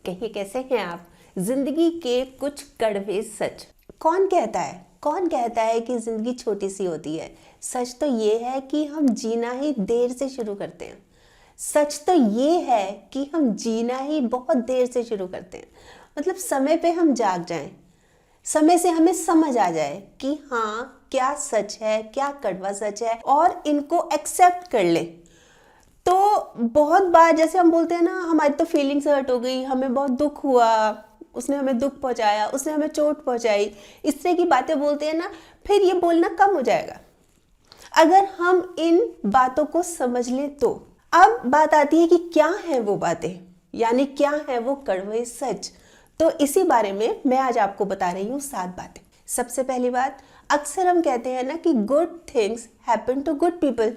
कहिए कैसे हैं आप। जिंदगी के कुछ कड़वे सच। कौन कहता है कि जिंदगी छोटी सी होती है। सच तो ये है कि हम जीना ही देर से शुरू करते हैं। सच तो ये है कि हम जीना ही बहुत देर से शुरू करते हैं। मतलब समय पे हम जाग जाएं, समय से हमें समझ आ जाए कि हाँ क्या सच है, क्या कड़वा सच है, और इनको एक्सेप्ट कर ले। तो बहुत बार जैसे हम बोलते हैं ना, हमारी तो फीलिंग्स हर्ट हो गई, हमें बहुत दुख हुआ, उसने हमें दुख पहुंचाया, उसने हमें चोट पहुंचाई, इस तरह की बातें बोलते हैं ना, फिर ये बोलना कम हो जाएगा अगर हम इन बातों को समझ लें। तो अब बात आती है कि क्या है वो बातें, यानी क्या है वो कड़वे सच। तो इसी बारे में मैं आज आपको बता रही हूँ 7 बातें। सबसे पहली बात, अक्सर हम कहते हैं ना कि good things happen to good people.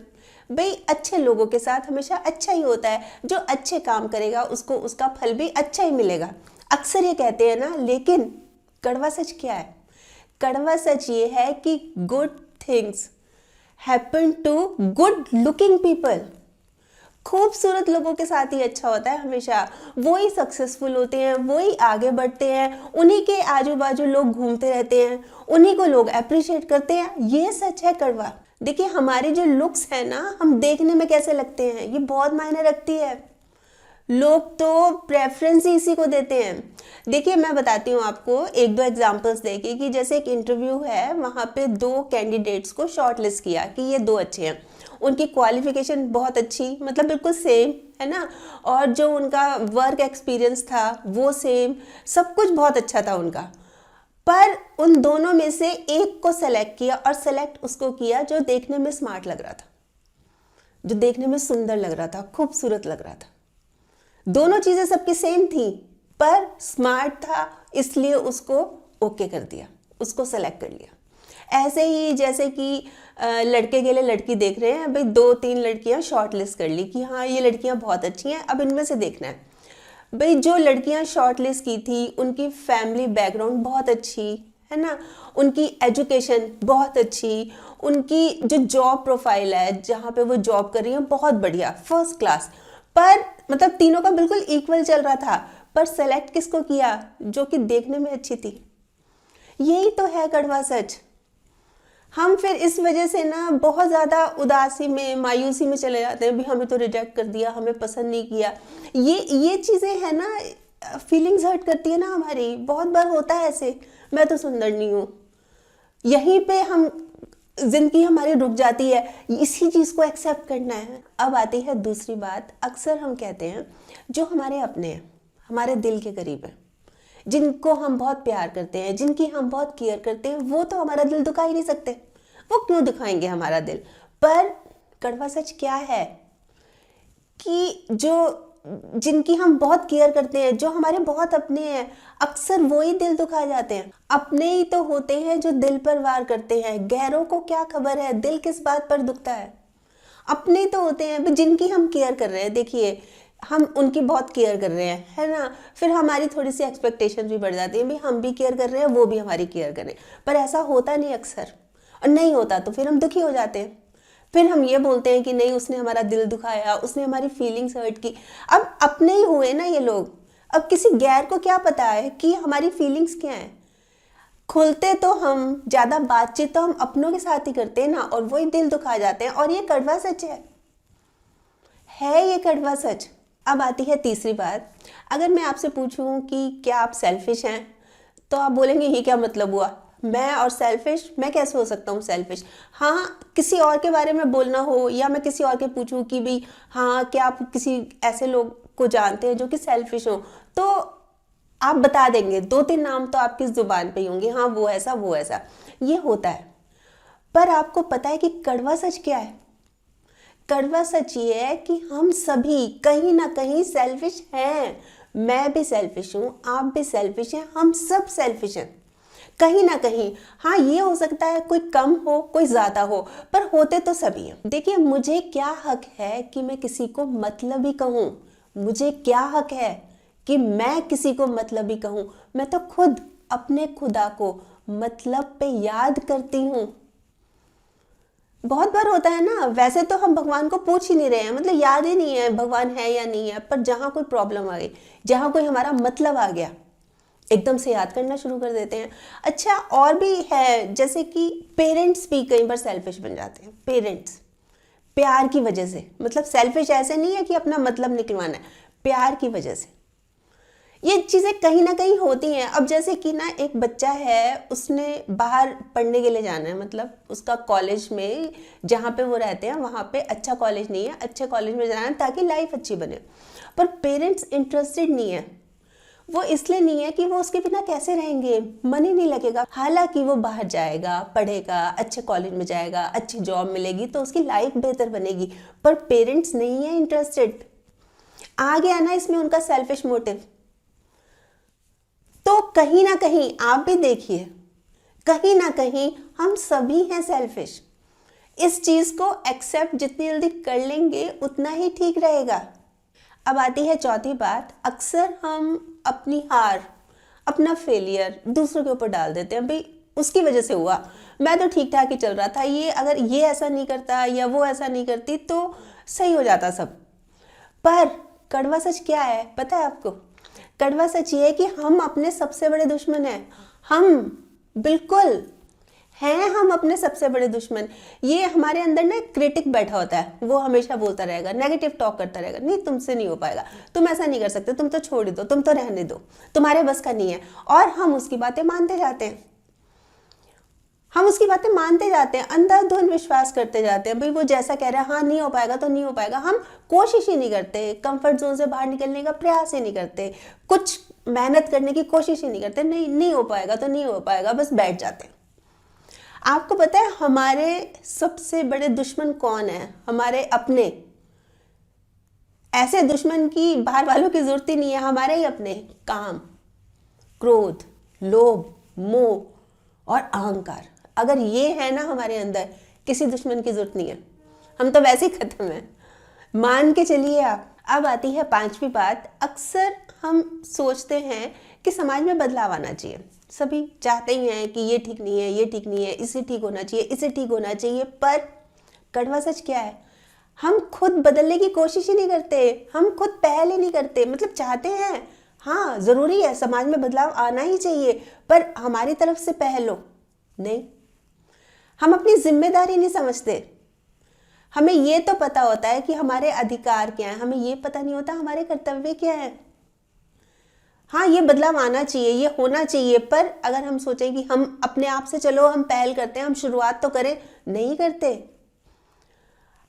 भाई अच्छे लोगों के साथ हमेशा अच्छा ही होता है। जो अच्छे काम करेगा उसको उसका फल भी अच्छा ही मिलेगा। अक्सर ये कहते हैं ना, लेकिन कड़वा सच क्या है? कड़वा सच ये है कि good things happen to good looking people. खूबसूरत लोगों के साथ ही अच्छा होता है हमेशा। वो ही सक्सेसफुल होते हैं, वो ही आगे बढ़ते हैं, उन्हीं के आजू बाजू लोग घूमते रहते हैं, उन्हीं को लोग अप्रिशिएट करते हैं। ये सच है कड़वा। देखिए हमारी जो लुक्स है ना, हम देखने में कैसे लगते हैं, ये बहुत मायने रखती है। लोग तो प्रेफरेंस ही इसी को देते हैं। देखिए मैं बताती हूँ आपको एक दो एग्जांपल्स देके कि जैसे एक इंटरव्यू है, वहाँ पे 2 कैंडिडेट्स को शॉर्टलिस्ट किया कि ये 2 अच्छे हैं। उनकी क्वालिफिकेशन बहुत अच्छी, मतलब बिल्कुल सेम है ना, और जो उनका वर्क एक्सपीरियंस था वो सेम, सब कुछ बहुत अच्छा था उनका। पर उन दोनों में से एक को सेलेक्ट किया, और सेलेक्ट उसको किया जो देखने में स्मार्ट लग रहा था, जो देखने में सुंदर लग रहा था, खूबसूरत लग रहा था। दोनों चीजें सबकी सेम थी, पर स्मार्ट था इसलिए उसको ओके कर दिया, उसको सेलेक्ट कर लिया। ऐसे ही जैसे कि लड़के के लिए लड़की देख रहे हैं, भाई 2-3 लड़कियां शॉर्ट लिस्ट कर ली कि हाँ ये लड़कियां बहुत अच्छी हैं, अब इनमें से देखना है। भाई जो लड़कियां शॉर्ट लिस्ट की थी उनकी फैमिली बैकग्राउंड बहुत अच्छी है ना, उनकी एजुकेशन बहुत अच्छी, उनकी जो जॉब प्रोफाइल है जहाँ पे वो जॉब कर रही है बहुत बढ़िया, फर्स्ट क्लास। पर मतलब तीनों का बिल्कुल इक्वल चल रहा था, पर सेलेक्ट किसको किया? जो कि देखने में अच्छी थी। यही तो है कड़वा सच। हम फिर इस वजह से ना बहुत ज़्यादा उदासी में, मायूसी में चले जाते हैं, भी हमें तो रिजेक्ट कर दिया, हमें पसंद नहीं किया। ये चीज़ें हैं ना, फीलिंग्स हर्ट करती है ना हमारी। बहुत बार होता है ऐसे, मैं तो सुंदर नहीं हूँ। यहीं पे हम जिंदगी हमारी रुक जाती है, इसी चीज़ को एक्सेप्ट करना है। अब आती है दूसरी बात। अक्सर हम कहते हैं जो हमारे अपने हैं, हमारे दिल के करीब हैं, जिनको हम बहुत प्यार करते हैं, जिनकी हम बहुत केयर करते हैं, वो तो हमारा दिल दुखा ही नहीं सकते। वो क्यों दुखाएंगे हमारा दिल? पर कड़वा सच क्या है कि जो जिनकी हम बहुत केयर करते हैं, जो हमारे बहुत अपने हैं, अक्सर वो ही दिल दुखा जाते हैं। अपने ही तो होते हैं जो दिल पर वार करते हैं, गैरों को क्या खबर है दिल किस बात पर दुखता है। अपने ही तो होते हैं जिनकी हम केयर कर रहे हैं। देखिए हम उनकी बहुत केयर कर रहे हैं, है ना, फिर हमारी थोड़ी सी एक्सपेक्टेशन भी बढ़ जाती है, भाई हम भी केयर कर रहे हैं, वो भी हमारी केयर कर रहे हैं। पर ऐसा होता नहीं अक्सर, और नहीं होता तो फिर हम दुखी हो जाते हैं। फिर हम ये बोलते हैं कि नहीं, उसने हमारा दिल दुखाया, उसने हमारी फीलिंग्स हर्ट की। अब अपने ही हुए ना ये लोग, अब किसी गैर को क्या पता है कि हमारी फीलिंग्स क्या हैं। खुलते तो हम, ज़्यादा बातचीत तो हम अपनों के साथ ही करते हैं ना, और वही दिल दुखा जाते हैं। और ये कड़वा सच है ये कड़वा सच। अब आती है तीसरी बात। अगर मैं आपसे पूछूं कि क्या आप सेल्फिश हैं, तो आप बोलेंगे ये क्या मतलब हुआ, मैं और सेल्फिश, मैं कैसे हो सकता हूँ सेल्फिश? हाँ, किसी और के बारे में बोलना हो, या मैं किसी और के पूछूं कि भाई हाँ क्या आप किसी ऐसे लोग को जानते हैं जो कि सेल्फिश हो, तो आप बता देंगे, 2-3 नाम तो आपकी जुबान पे ही होंगे, हाँ वो ऐसा वो ऐसा। ये होता है। पर आपको पता है कि कड़वा सच क्या है? कड़वा सच ये है कि हम सभी कहीं ना कहीं सेल्फिश हैं। मैं भी सेल्फिश हूँ, आप भी सेल्फिश हैं, हम सब सेल्फिश हैं कहीं ना कहीं। हाँ ये हो सकता है कोई कम हो कोई ज्यादा हो, पर होते तो सभी हैं। देखिए मुझे क्या हक है कि मैं किसी को मतलबी कहूँ? मुझे क्या हक है कि मैं किसी को मतलबी कहूँ? मैं तो खुद अपने खुदा को मतलब पे याद करती हूँ। बहुत बार होता है ना, वैसे तो हम भगवान को पूछ ही नहीं रहे हैं, मतलब याद ही नहीं है भगवान है या नहीं है, पर जहाँ कोई प्रॉब्लम आ गई, जहाँ कोई हमारा मतलब आ गया, एकदम से याद करना शुरू कर देते हैं। अच्छा, और भी है, जैसे कि पेरेंट्स भी कई बार सेल्फिश बन जाते हैं। पेरेंट्स प्यार की वजह से, मतलब सेल्फिश ऐसे नहीं है कि अपना मतलब निकलवाना है, प्यार की वजह से ये चीज़ें कहीं ना कहीं होती हैं। अब जैसे कि ना, एक बच्चा है, उसने बाहर पढ़ने के लिए जाना है, मतलब उसका कॉलेज में जहाँ पे वो रहते हैं वहाँ पे अच्छा कॉलेज नहीं है, अच्छे कॉलेज में जाना है ताकि लाइफ अच्छी बने, पर पेरेंट्स इंटरेस्टेड नहीं है। वो इसलिए नहीं है कि वो उसके बिना कैसे रहेंगे, मन ही नहीं लगेगा। हालांकि वो बाहर जाएगा, पढ़ेगा, अच्छे कॉलेज में जाएगा, अच्छी जॉब मिलेगी तो उसकी लाइफ बेहतर बनेगी, पर पेरेंट्स नहीं है इंटरेस्टेड। आ गया ना इसमें उनका सेल्फिश मोटिव। तो कहीं ना कहीं आप भी देखिए, कहीं ना कहीं हम सभी हैं सेल्फिश। इस चीज को एक्सेप्ट जितनी जल्दी कर लेंगे उतना ही ठीक रहेगा। अब आती है चौथी बात, अक्सर हम अपनी हार, अपना फेलियर दूसरों के ऊपर डाल देते हैं। भाई उसकी वजह से हुआ, मैं तो ठीक ठाक ही चल रहा था, ये अगर ये ऐसा नहीं करता या वो ऐसा नहीं करती तो सही हो जाता सब। पर कड़वा सच क्या है पता है आपको? कड़वा सच ये है कि हम अपने सबसे बड़े दुश्मन हैं। हम बिल्कुल हैं, हम अपने सबसे बड़े दुश्मन। ये हमारे अंदर ना क्रिटिक बैठा होता है, वो हमेशा बोलता रहेगा, नेगेटिव टॉक करता रहेगा, नहीं तुमसे नहीं हो पाएगा, तुम ऐसा नहीं कर सकते, तुम तो छोड़ ही दो, तुम तो रहने दो, तुम्हारे बस का नहीं है। और हम उसकी बातें मानते जाते हैं, हम उसकी बातें मानते जाते हैं, अंधाधुंध विश्वास करते जाते हैं। भाई वो जैसा कह रहा है, हाँ नहीं हो पाएगा तो नहीं हो पाएगा। हम कोशिश ही नहीं करते, कंफर्ट जोन से बाहर निकलने का प्रयास ही नहीं करते, कुछ मेहनत करने की कोशिश ही नहीं करते। नहीं, नहीं हो पाएगा तो नहीं हो पाएगा, बस बैठ जाते हैं। आपको पता है हमारे सबसे बड़े दुश्मन कौन है? हमारे अपने। ऐसे दुश्मन की बाहर वालों की जरूरत ही नहीं है, हमारे ही अपने। काम, क्रोध, लोभ, मोह और अहंकार, अगर ये है ना हमारे अंदर, किसी दुश्मन की जरूरत नहीं है, हम तो वैसे ही खत्म है, मान के चलिए आप। अब आती है पांचवी बात, अक्सर हम सोचते हैं कि समाज में बदलाव आना चाहिए, सभी चाहते ही हैं कि ये ठीक नहीं है, ये ठीक नहीं है, इसे ठीक होना चाहिए, इसे ठीक होना चाहिए। पर कड़वा सच क्या है? हम खुद बदलने की कोशिश ही नहीं करते, हम खुद पहल ही नहीं करते। मतलब चाहते हैं, हाँ जरूरी है, समाज में बदलाव आना ही चाहिए, पर हमारी तरफ से पहल हो नहीं। हम अपनी जिम्मेदारी नहीं समझते। हमें ये तो पता होता है कि हमारे अधिकार क्या है, हमें ये पता नहीं होता हमारे कर्तव्य क्या है। हाँ ये बदलाव आना चाहिए, ये होना चाहिए, पर अगर हम सोचें कि हम अपने आप से चलो हम पहल करते हैं, हम शुरुआत तो करें, नहीं करते।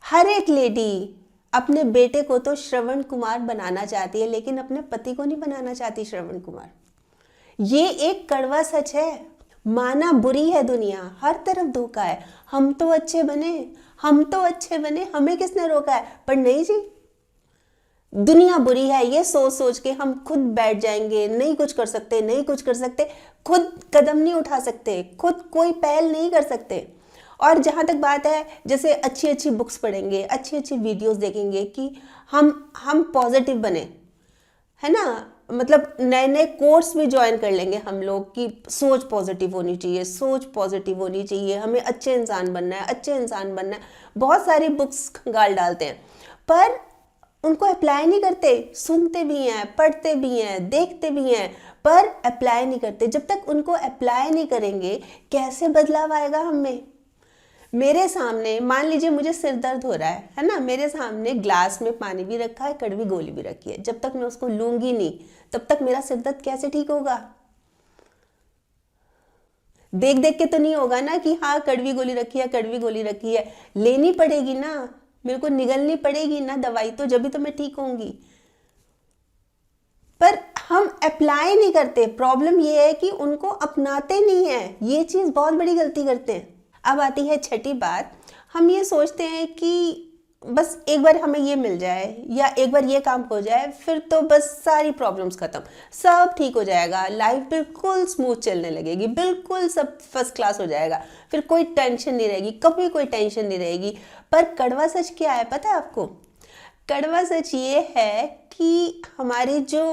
हर एक लेडी अपने बेटे को तो श्रवण कुमार बनाना चाहती है, लेकिन अपने पति को नहीं बनाना चाहती श्रवण कुमार। ये एक कड़वा सच है। माना बुरी है दुनिया, हर तरफ धोखा है। हम तो अच्छे बने, हम तो अच्छे बने, हमें किसने रोका है? पर नहीं जी, दुनिया बुरी है। ये सोच सोच के हम खुद बैठ जाएंगे, नहीं कुछ कर सकते, नहीं कुछ कर सकते, खुद कदम नहीं उठा सकते, खुद कोई पहल नहीं कर सकते। और जहाँ तक बात है, जैसे अच्छी अच्छी बुक्स पढ़ेंगे, अच्छी अच्छी वीडियोस देखेंगे कि हम पॉजिटिव बने, है ना, मतलब नए नए कोर्स भी ज्वाइन कर लेंगे हम लोग कि सोच पॉजिटिव होनी चाहिए, सोच पॉजिटिव होनी चाहिए, हमें अच्छे इंसान बनना है, अच्छे इंसान बनना है। बहुत सारी बुक्स खंगाल डालते हैं, पर उनको अप्लाई नहीं करते। सुनते भी हैं, पढ़ते भी हैं, देखते भी हैं, पर अप्लाई नहीं करते। जब तक उनको अप्लाई नहीं करेंगे कैसे बदलाव आएगा हम में? मेरे सामने मान लीजिए मुझे सिर दर्द हो रहा है ना, मेरे सामने ग्लास में पानी भी रखा है, कड़वी गोली भी रखी है। जब तक मैं उसको लूंगी नहीं, तब तक मेरा सिर दर्द कैसे ठीक होगा? देख देख के तो नहीं होगा ना कि हाँ कड़वी गोली रखी है, कड़वी गोली रखी है। लेनी पड़ेगी ना, मेरे को निगलनी पड़ेगी ना दवाई, तो जब भी तो मैं ठीक होंगी। पर हम अप्लाई नहीं करते। प्रॉब्लम ये है कि उनको अपनाते नहीं है, ये चीज बहुत बड़ी गलती करते हैं। अब आती है छठी बात, हम ये सोचते हैं कि बस एक बार हमें ये मिल जाए या एक बार ये काम हो जाए, फिर तो बस सारी प्रॉब्लम्स खत्म, सब ठीक हो जाएगा, लाइफ बिल्कुल स्मूथ चलने लगेगी, बिल्कुल सब फर्स्ट क्लास हो जाएगा, फिर कोई टेंशन नहीं रहेगी, कभी कोई टेंशन नहीं रहेगी। पर कड़वा सच क्या है पता है आपको? कड़वा सच ये है कि हमारी जो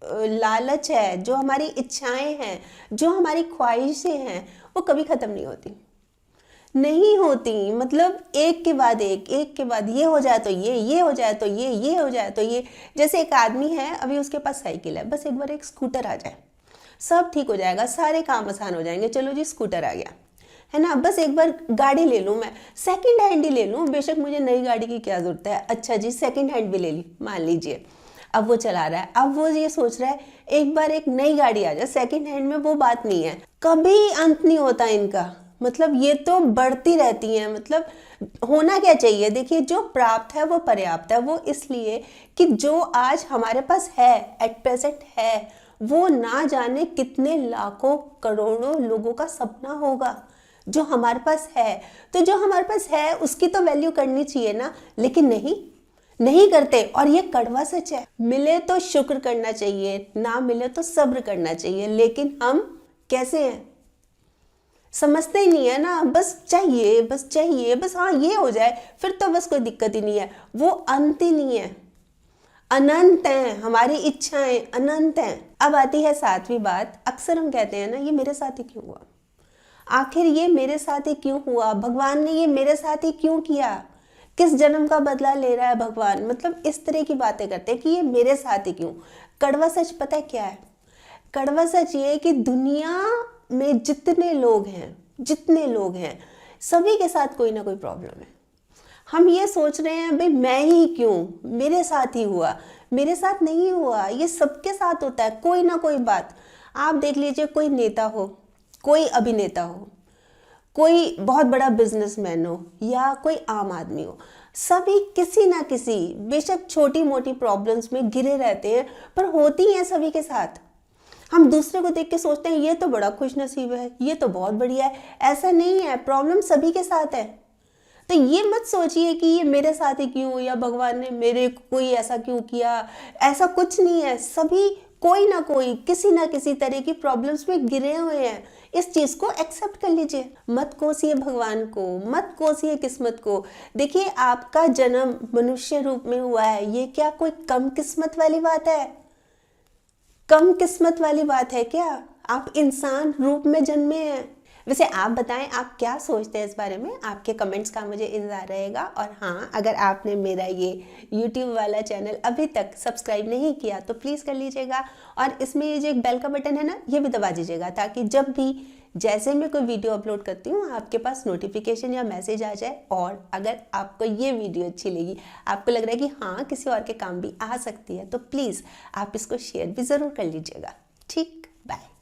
लालच है, जो हमारी इच्छाएं हैं, जो हमारी ख्वाहिशें हैं, वो कभी खत्म नहीं होती। नहीं होती। मतलब एक के बाद एक के बाद ये हो जाए तो ये हो जाए तो ये हो जाए तो ये। जैसे एक आदमी है, अभी उसके पास साइकिल है, बस एक बार एक स्कूटर आ जाए, सब ठीक हो जाएगा, सारे काम आसान हो जाएंगे। चलो जी स्कूटर आ गया, है ना, बस एक बार गाड़ी ले लूँ, मैं सेकंड हैंड ही ले लूँ, बेशक मुझे नई गाड़ी की क्या ज़रूरत है। अच्छा जी सेकंड हैंड भी ले ली, मान लीजिए। अब वो चला रहा है, अब वो ये सोच रहा है एक बार एक नई गाड़ी आ जाए सेकंड हैंड में, वो बात नहीं है। कभी अंत नहीं होता इनका, मतलब ये तो बढ़ती रहती हैं। मतलब होना क्या चाहिए, देखिए जो प्राप्त है वो पर्याप्त है। वो इसलिए कि जो आज हमारे पास है, एट प्रेजेंट है, वो ना जाने कितने लाखों करोड़ों लोगों का सपना होगा जो हमारे पास है। तो जो हमारे पास है उसकी तो वैल्यू करनी चाहिए ना, लेकिन नहीं करते। और ये कड़वा सच है, मिले तो शुक्र करना चाहिए, ना मिले तो सब्र करना चाहिए। लेकिन हम कैसे हैं, समझते ही नहीं है ना, बस चाहिए बस हाँ ये हो जाए, फिर तो बस कोई दिक्कत ही नहीं है। वो अंत ही नहीं है, अनंत हैं, हमारी इच्छाएं अनंत हैं। अब आती है सातवीं बात। अक्सर हम कहते हैं ना ये मेरे साथ ही क्यों हुआ, आखिर ये मेरे साथ ही क्यों हुआ, भगवान ने ये मेरे साथ ही क्यों किया, किस जन्म का बदला ले रहा है भगवान। मतलब इस तरह की बातें करते हैं कि ये मेरे साथ ही क्यों। कड़वा सच पता है क्या है, कड़वा सच ये है कि दुनिया में जितने लोग हैं सभी के साथ कोई ना कोई प्रॉब्लम है। हम ये सोच रहे हैं भाई मैं ही क्यों, मेरे साथ ही हुआ, मेरे साथ नहीं हुआ, ये सबके साथ होता है कोई ना कोई बात। आप देख लीजिए, कोई नेता हो, कोई अभिनेता हो, कोई बहुत बड़ा बिजनेसमैन हो या कोई आम आदमी हो, सभी किसी ना किसी बेशक छोटी मोटी प्रॉब्लम्स में घिरे रहते हैं, पर होती हैं सभी के साथ। हम दूसरे को देख के सोचते हैं ये तो बड़ा खुशनसीब है, ये तो बहुत बढ़िया है। ऐसा नहीं है, प्रॉब्लम सभी के साथ है। तो ये मत सोचिए कि ये मेरे साथ ही क्यों, या भगवान ने मेरे कोई ऐसा क्यों किया, ऐसा कुछ नहीं है। सभी कोई ना कोई किसी ना किसी तरह की प्रॉब्लम्स में गिरे हुए हैं। इस चीज को एक्सेप्ट कर लीजिए, मत कोसिए भगवान को, मत कोसिए किस्मत को। देखिए आपका जन्म मनुष्य रूप में हुआ है, ये क्या कोई कम किस्मत वाली बात है, कम किस्मत वाली बात है क्या? आप इंसान रूप में जन्मे हैं। वैसे आप बताएं आप क्या सोचते हैं इस बारे में, आपके कमेंट्स का मुझे इंतजार रहेगा। और हाँ, अगर आपने मेरा ये YouTube वाला चैनल अभी तक सब्सक्राइब नहीं किया तो प्लीज़ कर लीजिएगा, और इसमें ये जो एक बेल का बटन है ना, ये भी दबा दीजिएगा, ताकि जब भी जैसे मैं कोई वीडियो अपलोड करती हूँ आपके पास नोटिफिकेशन या मैसेज आ जाए। और अगर आपको ये वीडियो अच्छी लगी, आपको लग रहा है कि हाँ किसी और के काम भी आ सकती है, तो प्लीज़ आप इसको शेयर भी ज़रूर कर लीजिएगा। ठीक, बाय।